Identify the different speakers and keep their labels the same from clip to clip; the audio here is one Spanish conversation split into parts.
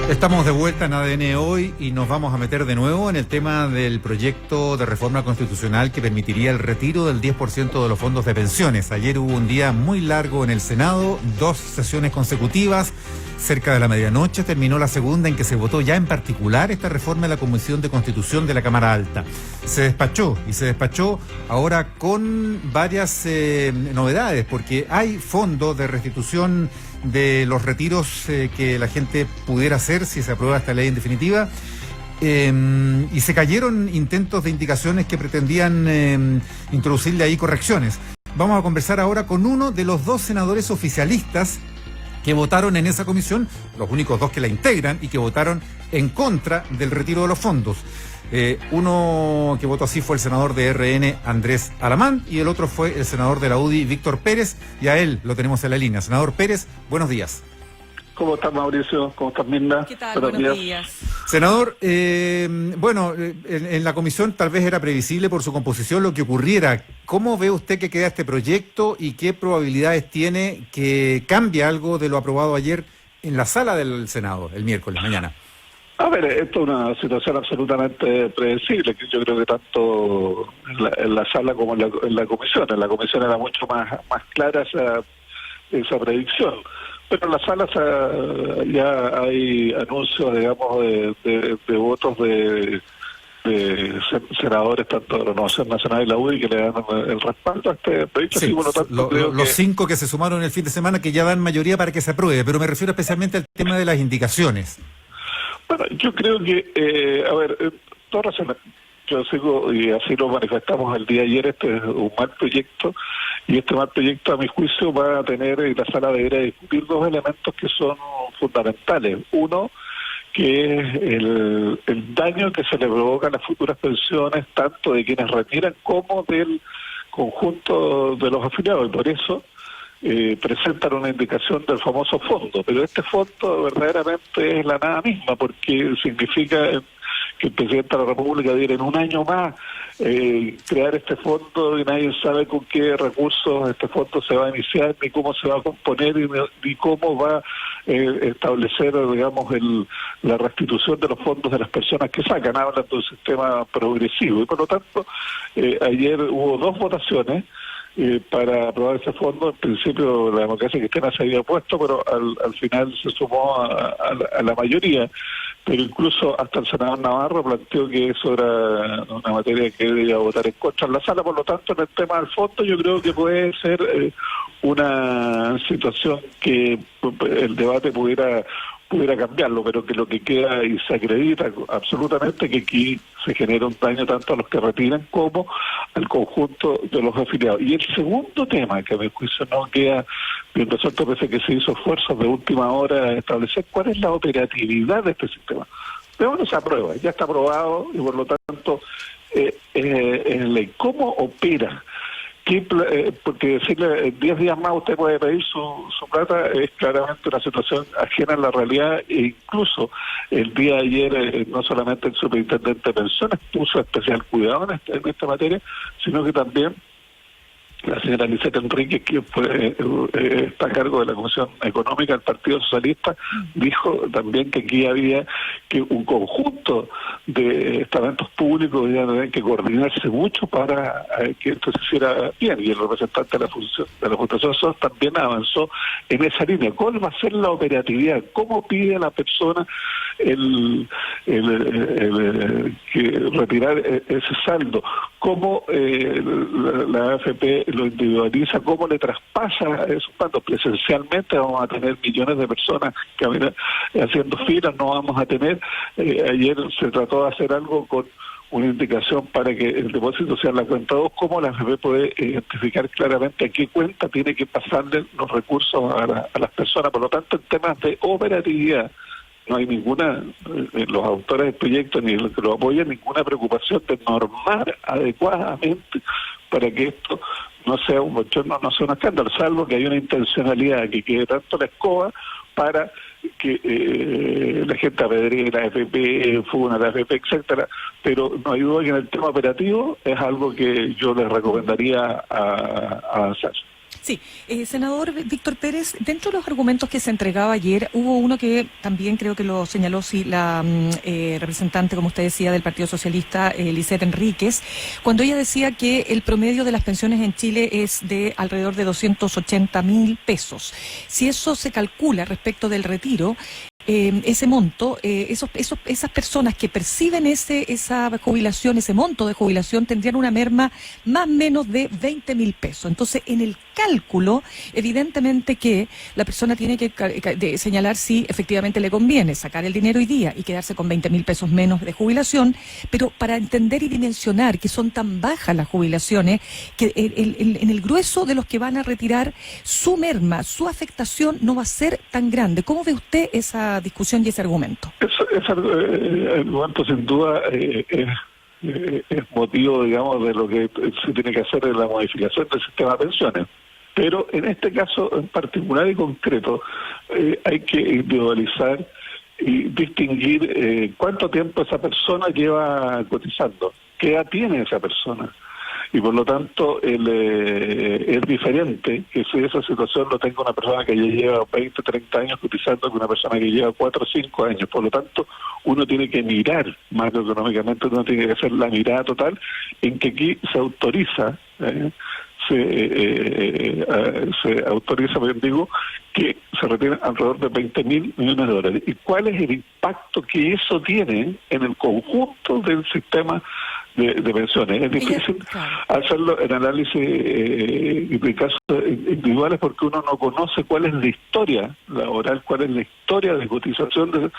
Speaker 1: Estamos de vuelta en ADN Hoy y nos vamos a meter de nuevo en el tema del proyecto de reforma constitucional que permitiría el retiro del 10% de los fondos de pensiones. Ayer hubo un día muy largo en el Senado, 2 sesiones consecutivas. Cerca de la medianoche terminó la segunda en que se votó ya en particular esta reforma en la Comisión de Constitución de la Cámara Alta. Se despachó ahora con varias novedades, porque hay fondo de restitución de los retiros que la gente pudiera hacer si se aprueba esta ley en definitiva, y se cayeron intentos de indicaciones que pretendían introducirle ahí correcciones. Vamos a conversar ahora con uno de los 2 senadores oficialistas que votaron en esa comisión, los únicos 2 que la integran y que votaron en contra del retiro de los fondos. Uno que votó así fue el senador de RN, Andrés Alamán, y el otro fue el senador de la UDI, Víctor Pérez, y a él lo tenemos en la línea. Senador Pérez, buenos días.
Speaker 2: ¿Cómo estás, Mauricio? ¿Cómo estás, Mirna?
Speaker 3: ¿Qué tal? Buenos días.
Speaker 1: Senador, en la comisión tal vez era previsible por su composición lo que ocurriera. ¿Cómo ve usted que queda este proyecto y qué probabilidades tiene que cambie algo de lo aprobado ayer en la sala del Senado, el miércoles, mañana?
Speaker 2: A ver, esto es una situación absolutamente predecible, que yo creo que tanto en la sala como en la comisión. En la comisión era mucho más clara esa predicción. Pero en la sala ya hay anuncios, digamos, de votos de senadores, tanto de la Renovación Nacional y la UDI, que le dan el respaldo a este proyecto.
Speaker 1: Sí,
Speaker 2: y por lo tanto,
Speaker 1: los 5 que se sumaron el fin de semana que ya dan mayoría para que se apruebe, pero me refiero especialmente al tema de las indicaciones.
Speaker 2: Bueno, yo creo que, todo razón, yo sigo, y así lo manifestamos el día de ayer, este es un mal proyecto, y este mal proyecto, a mi juicio, va a tener, y la sala debería discutir 2 elementos que son fundamentales. Uno, que es el daño que se le provoca a las futuras pensiones, tanto de quienes retiran como del conjunto de los afiliados, y por eso presentan una indicación del famoso fondo, pero este fondo verdaderamente es la nada misma, porque significa que el presidente de la República diera en un año más crear este fondo y nadie sabe con qué recursos este fondo se va a iniciar, ni cómo se va a componer, ni cómo va a establecer, digamos, la restitución de los fondos de las personas que sacan. Hablan de un sistema progresivo y por lo tanto ayer hubo 2 votaciones para aprobar ese fondo. En principio la democracia cristiana se había opuesto, pero al final se sumó a la mayoría. Pero incluso hasta el senador Navarro planteó que eso era una materia que debía votar en contra en la sala. Por lo tanto, en el tema del fondo yo creo que puede ser una situación que el debate pudiera cambiarlo, pero que lo que queda y se acredita absolutamente que aquí se genera un daño tanto a los que retiran como al conjunto de los afiliados. Y el segundo tema, que a mi juicio no queda bien resuelto, pese a que se hizo esfuerzos de última hora a establecer cuál es la operatividad de este sistema. Pero bueno, se aprueba, ya está aprobado y por lo tanto ¿cómo opera? Porque decirle 10 días más usted puede pedir su plata es claramente una situación ajena a la realidad, e incluso el día de ayer no solamente el superintendente de pensiones puso especial cuidado en esta materia, sino que también la señora Liseta Enríquez, que está a cargo de la Comisión Económica del Partido Socialista, dijo también que aquí había que un conjunto de estamentos públicos iban a tener que coordinarse mucho para que esto se hiciera bien, y el representante de la Fundación SOS también avanzó en esa línea. ¿Cuál va a ser la operatividad? ¿Cómo pide a la persona que retirar ese saldo? ¿Cómo la AFP lo individualiza? ¿Cómo le traspasa esos fondos? Presencialmente vamos a tener millones de personas haciendo filas, no vamos a tener. Ayer se trató de hacer algo con una indicación para que el depósito sea en la cuenta 2, cómo la AFP puede identificar claramente a qué cuenta tiene que pasarle los recursos a las personas. Por lo tanto, en temas de operatividad, no hay ninguna, los autores del proyecto ni los que lo apoyan, ninguna preocupación de normar adecuadamente para que esto no sea un bochorno, no sea un escándalo, salvo que haya una intencionalidad que quede tanto la escoba para que la gente apedree la AFP, funa la AFP, etcétera, pero no hay duda que en el tema operativo es algo que yo les recomendaría avanzar.
Speaker 3: Sí, senador Víctor Pérez, dentro de los argumentos que se entregaba ayer, hubo uno que también creo que lo señaló la representante, como usted decía, del Partido Socialista, Lisette Enríquez, cuando ella decía que el promedio de las pensiones en Chile es de alrededor de 280.000 pesos. Si eso se calcula respecto del retiro, ese monto, esas personas que perciben esa jubilación, ese monto de jubilación, tendrían una merma más o menos de 20.000 pesos. Entonces, en el cálculo, evidentemente que la persona tiene que señalar si efectivamente le conviene sacar el dinero hoy día y quedarse con 20.000 pesos menos de jubilación, pero para entender y dimensionar que son tan bajas las jubilaciones, que en el grueso de los que van a retirar, su merma, su afectación no va a ser tan grande. ¿Cómo ve usted esa discusión y ese argumento?
Speaker 2: Ese argumento sin duda es motivo, digamos, de lo que se tiene que hacer en la modificación del sistema de pensiones. Pero en este caso en particular y concreto hay que individualizar y distinguir cuánto tiempo esa persona lleva cotizando, qué edad tiene esa persona. Y por lo tanto es diferente que si esa situación lo tenga una persona que ya lleva 20, 30 años cotizando que una persona que lleva 4 o 5 años. Por lo tanto, uno tiene que mirar macroeconómicamente, uno tiene que hacer la mirada total en que aquí se autoriza, se autoriza, bien digo, que se retienen alrededor de 20.000 millones de dólares. ¿Y cuál es el impacto que eso tiene en el conjunto del sistema de pensiones? Es difícil hacerlo en análisis de casos individuales porque uno no conoce cuál es la historia laboral, cuál es la historia de cotización de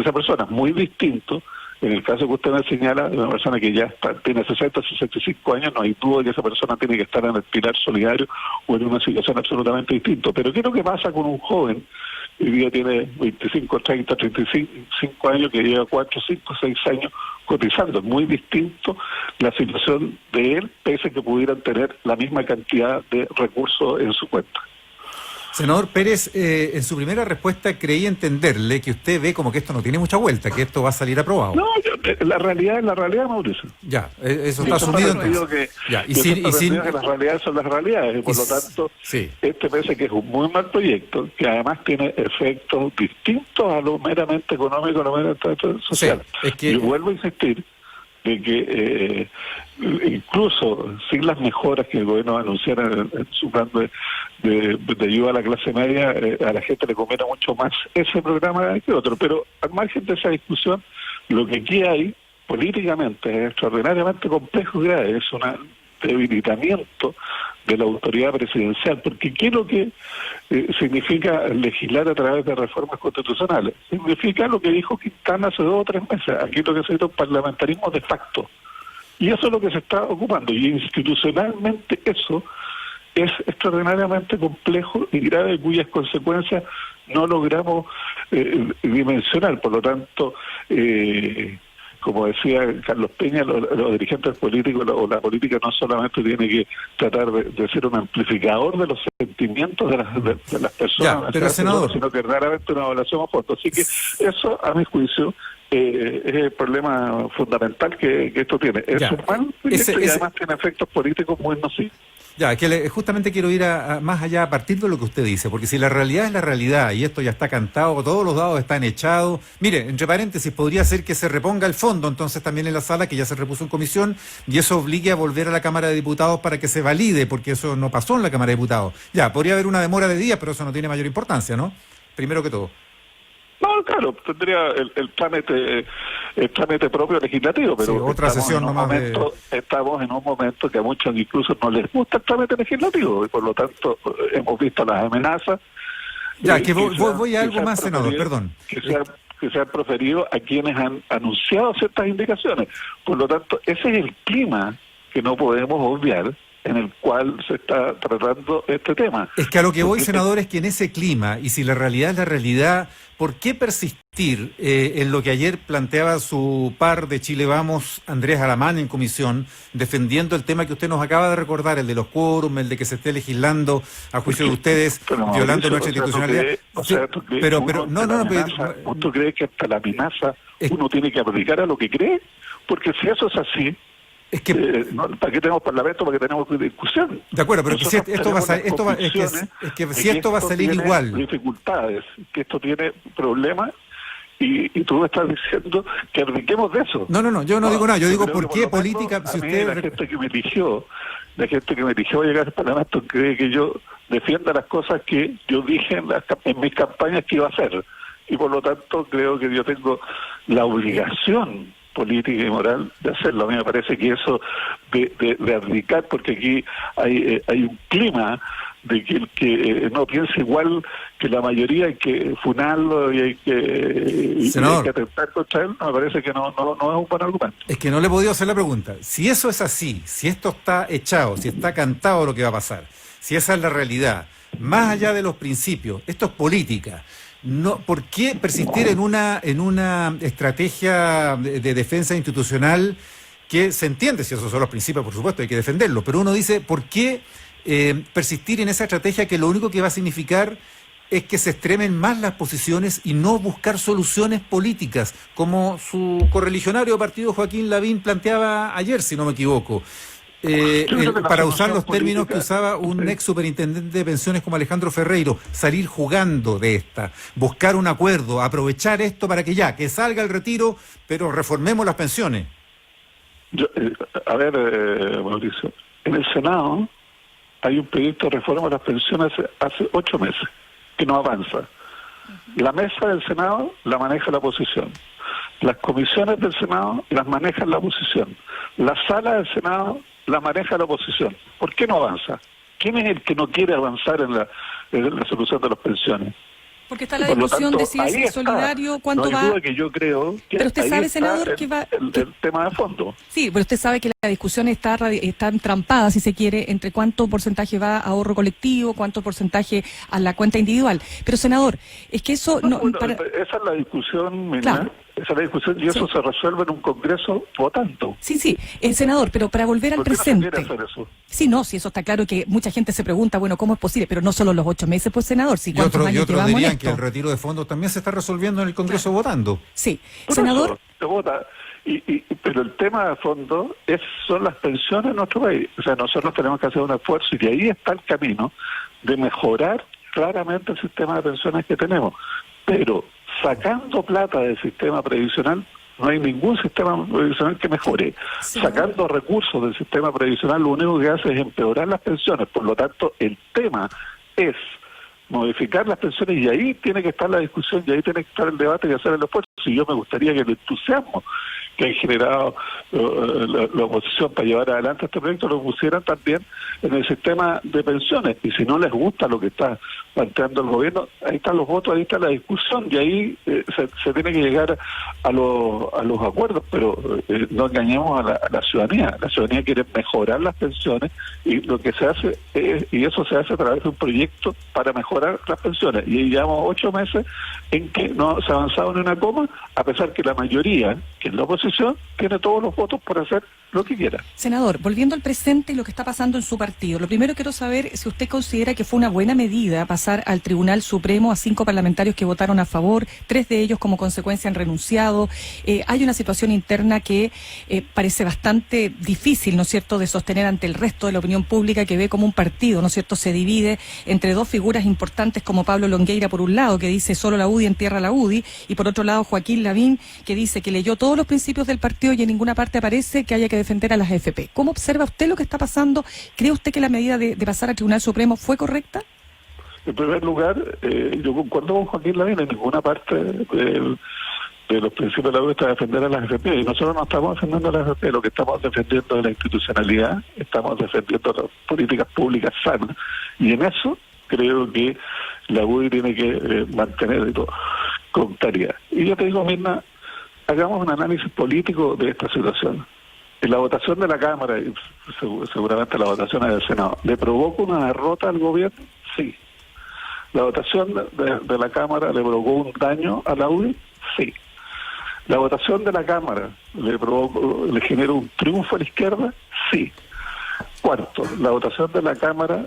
Speaker 2: esa persona. Muy distinto. En el caso que usted me señala, de una persona que ya tiene 60, 65 años, no hay duda que esa persona tiene que estar en el pilar solidario o en una situación absolutamente distinta. Pero ¿qué es lo que pasa con un joven que hoy día tiene 25, 30, 35 años, que lleva 4, 5, 6 años cotizando? Es muy distinto la situación de él, pese a que pudieran tener la misma cantidad de recursos en su cuenta.
Speaker 1: Senador Pérez, en su primera respuesta creí entenderle que usted ve como que esto no tiene mucha vuelta, que esto va a salir aprobado.
Speaker 2: No, la realidad, Mauricio.
Speaker 1: Ya, eso está asumido entonces.
Speaker 2: Que las realidades son las realidades, y por lo tanto, este parece que es un muy mal proyecto, que además tiene efectos distintos a lo meramente económico, a lo meramente social. Sí, es que... Yo vuelvo a insistir de que incluso sin las mejoras que el gobierno anunciara en su plan de ayuda a la clase media, a la gente le conviene mucho más ese programa que otro. Pero al margen de esa discusión, lo que aquí hay políticamente es extraordinariamente complejo y grave. Es un debilitamiento de la autoridad presidencial, porque ¿qué es lo que significa legislar a través de reformas constitucionales? Significa lo que dijo Quintana hace 2 o 3 meses. Aquí lo que se llama parlamentarismo de facto. Y eso es lo que se está ocupando. Y institucionalmente eso es extraordinariamente complejo y grave, cuyas consecuencias no logramos dimensionar. Por lo tanto, como decía Carlos Peña, los dirigentes políticos o la política no solamente tiene que tratar de ser un amplificador de los sentimientos de las personas,
Speaker 1: pero senador,
Speaker 2: sino que raramente una evaluación a fondo. Así que eso, a mi juicio, es el problema fundamental que esto tiene. Es un mal proyecto y además tiene efectos políticos muy nocivos.
Speaker 1: Ya, que justamente quiero ir más allá a partir de lo que usted dice, porque si la realidad es la realidad y esto ya está cantado, todos los dados están echados. Mire, entre paréntesis, podría ser que se reponga el fondo entonces también en la sala, que ya se repuso en comisión, y eso obligue a volver a la Cámara de Diputados para que se valide, porque eso no pasó en la Cámara de Diputados. Ya, podría haber una demora de días, pero eso no tiene mayor importancia, ¿no? Primero que todo.
Speaker 2: No, claro, tendría el trámite propio legislativo, pero
Speaker 1: sí, otra sesión nomás
Speaker 2: estamos en un momento que a muchos incluso no les gusta el trámite legislativo y por lo tanto hemos visto las amenazas.
Speaker 1: Ya, voy a algo más, senador, perdón.
Speaker 2: Que se han proferido a quienes han anunciado ciertas indicaciones. Por lo tanto, ese es el clima que no podemos obviar en el cual se está tratando este tema.
Speaker 1: Es que a lo que voy, senador, es que en ese clima, y si la realidad es la realidad, ¿por qué persistir en lo que ayer planteaba su par de Chile Vamos, Andrés Alamán, en comisión, defendiendo el tema que usted nos acaba de recordar, el de los quórum, el de que se esté legislando, a juicio de ustedes, violando nuestra institucionalidad?
Speaker 2: ¿Tú crees que hasta la amenaza uno tiene que aplicar a lo que cree? Porque si eso es así,
Speaker 1: Es que,
Speaker 2: ¿para qué tenemos parlamento? ¿Para qué tenemos discusión?
Speaker 1: de acuerdo, pero que si esto va a salir, si esto va a salir igual.
Speaker 2: Dificultades, que esto tiene problemas. Y tú me estás diciendo que abdiquemos de eso.
Speaker 1: No, yo no digo nada, yo digo por qué política,
Speaker 2: si usted... La gente que me eligió a llegar al Parlamento cree que yo defienda las cosas que yo dije en mis campañas que iba a hacer. Y por lo tanto creo que yo tengo la obligación política y moral de hacerlo. A mí me parece que eso de abdicar, porque aquí hay un clima de que el que no piensa igual que la mayoría hay que funarlo y hay que atentar contra él, me parece que no es un buen argumento.
Speaker 1: Es que no le he podido hacer la pregunta. Si eso es así, si esto está echado, si está cantado lo que va a pasar, si esa es la realidad, más allá de los principios, esto es política. No, ¿por qué persistir en una estrategia de defensa institucional que se entiende, si esos son los principios, por supuesto, hay que defenderlo, pero uno dice, ¿por qué persistir en esa estrategia que lo único que va a significar es que se extremen más las posiciones y no buscar soluciones políticas, como su correligionario partido Joaquín Lavín planteaba ayer, si no me equivoco? Para usar los términos que usaba un ex superintendente de pensiones como Alejandro Ferreiro, salir jugando de esta, buscar un acuerdo, aprovechar esto para que salga el retiro, pero reformemos las pensiones.
Speaker 2: Mauricio, en el Senado hay un proyecto de reforma de las pensiones hace 8 meses, que no avanza. La mesa del Senado la maneja la oposición. Las comisiones del Senado las maneja la oposición. La sala del Senado la maneja la oposición. ¿Por qué no avanza? ¿Quién es el que no quiere avanzar en la solución de las pensiones?
Speaker 3: Porque está la discusión de si es solidario, cuánto va...
Speaker 2: duda que yo creo que
Speaker 3: pero usted sabe, senador, que va...
Speaker 2: El tema de fondo.
Speaker 3: Sí, pero usted sabe que la discusión está entrampada, si se quiere, entre cuánto porcentaje va a ahorro colectivo, cuánto porcentaje a la cuenta individual. Pero, senador, es que eso...
Speaker 2: Esa es la discusión,
Speaker 3: claro.
Speaker 2: Esa es la discusión y eso se resuelve en un Congreso votando.
Speaker 3: Sí, senador, pero para volver al presente...
Speaker 2: ¿Por qué no se quiere hacer eso?
Speaker 3: Sí, si eso está claro, que mucha gente se pregunta, bueno, ¿cómo es posible? Pero no solo los 8 meses, pues, senador, si cuántos años llevamos en esto.
Speaker 1: Que el retiro de fondos también se está resolviendo en el Congreso votando.
Speaker 3: Sí,
Speaker 2: por
Speaker 3: senador...
Speaker 2: Se vota, pero el tema de fondo son las pensiones en nuestro país. O sea, nosotros tenemos que hacer un esfuerzo y ahí está el camino de mejorar claramente el sistema de pensiones que tenemos. Pero sacando plata del sistema previsional, no hay ningún sistema previsional que mejore. Sí. Sacando recursos del sistema previsional, lo único que hace es empeorar las pensiones. Por lo tanto, el tema es modificar las pensiones y ahí tiene que estar la discusión y ahí tiene que estar el debate y hacer el esfuerzo. Y yo me gustaría que el entusiasmo que ha generado la oposición para llevar adelante este proyecto lo pusieran también en el sistema de pensiones. Y si no les gusta lo que está planteando el gobierno, ahí están los votos, ahí está la discusión y ahí se tiene que llegar a los acuerdos, pero no engañemos a la ciudadanía. La ciudadanía quiere mejorar las pensiones y lo que se hace y eso se hace a través de un proyecto para mejorar las pensiones. Y llevamos 8 meses en que no se ha avanzado ni una coma, a pesar que la mayoría, que es la oposición, tiene todos los votos por hacer lo que quiera.
Speaker 3: Senador, volviendo al presente y lo que está pasando en su partido, lo primero quiero saber si usted considera que fue una buena medida pasar al Tribunal Supremo a 5 parlamentarios que votaron a favor, 3 de ellos como consecuencia han renunciado. Hay una situación interna que parece bastante difícil, ¿no es cierto?, de sostener ante el resto de la opinión pública, que ve como un partido, ¿no es cierto?, se divide entre 2 figuras importantes como Pablo Longueira, por un lado, que dice solo la UDI entierra la UDI, y por otro lado Joaquín Lavín, que dice que leyó todos los principios del partido y en ninguna parte aparece que haya que defender a las AFP. ¿Cómo observa usted lo que está pasando? ¿Cree usted que la medida de pasar al Tribunal Supremo fue correcta?
Speaker 2: En primer lugar, yo concuerdo con Joaquín Lavín, en ninguna parte de los principios de la UDI está defender a las AFP, y nosotros no estamos defendiendo a las AFP, lo que estamos defendiendo es la institucionalidad, estamos defendiendo las políticas públicas sanas, y en eso creo que la UDI tiene que mantener con tarea. Y yo te digo, Mirna, hagamos un análisis político de esta situación. En la votación de la Cámara, y seguramente la votación del Senado, ¿le provoca una derrota al gobierno? Sí. ¿La votación de la Cámara le provocó un daño a la UDI? Sí. ¿La votación de la Cámara le generó un triunfo a la izquierda? Sí. Cuarto, ¿la votación de la Cámara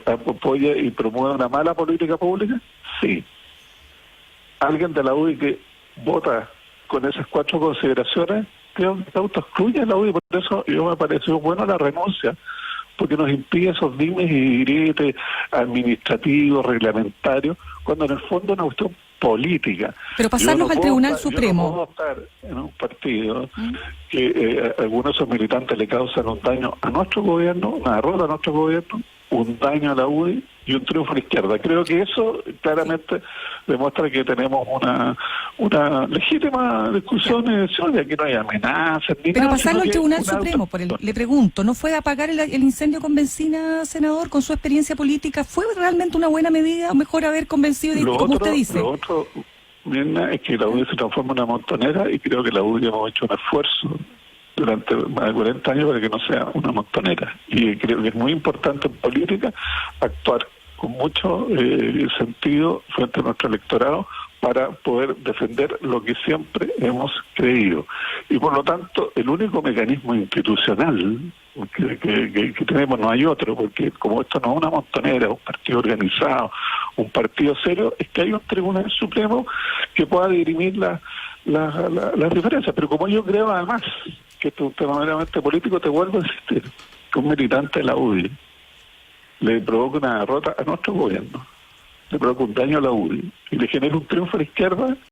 Speaker 2: apoya y promueve una mala política pública? Sí. ¿Alguien de la UDI que vota con esas 4 consideraciones? creo que se autoexcluye a la UDI, por eso yo me pareció buena la renuncia, porque nos impide esos dimes y diretes administrativos, reglamentarios, cuando en el fondo es una cuestión política.
Speaker 3: Pero pasarlos al Tribunal Supremo.
Speaker 2: Yo no puedo estar en un partido que algunos de esos militantes le causan un daño a nuestro gobierno, una derrota a nuestro gobierno, un daño a la UDI y un triunfo a la izquierda. Creo que eso claramente demuestra que tenemos una legítima discusión de que no hay amenazas ni
Speaker 3: Pero
Speaker 2: nada.
Speaker 3: pasarlo al Tribunal Supremo,
Speaker 2: auto...
Speaker 3: le pregunto, ¿no fue apagar el incendio con benzina, senador, con su experiencia política? ¿Fue realmente una buena medida o mejor haber convencido, como usted dice?
Speaker 2: Lo otro, Mirna, es que la UDI se transforma en una montonera y creo que la UDI hemos hecho un esfuerzo durante más de 40 años para que no sea una montonera. Y creo que es muy importante en política actuar con mucho sentido frente a nuestro electorado para poder defender lo que siempre hemos creído. Y por lo tanto, el único mecanismo institucional que tenemos, no hay otro, porque como esto no es una montonera, un partido organizado, un partido serio, es que hay un Tribunal Supremo que pueda dirimir las diferencias. Pero como yo creo además que esto es un tema meramente político, te vuelvo a insistir, que un militante de la UDI le provoca una derrota a nuestro gobierno, le provoca un daño a la UDI y le genera un triunfo a la izquierda,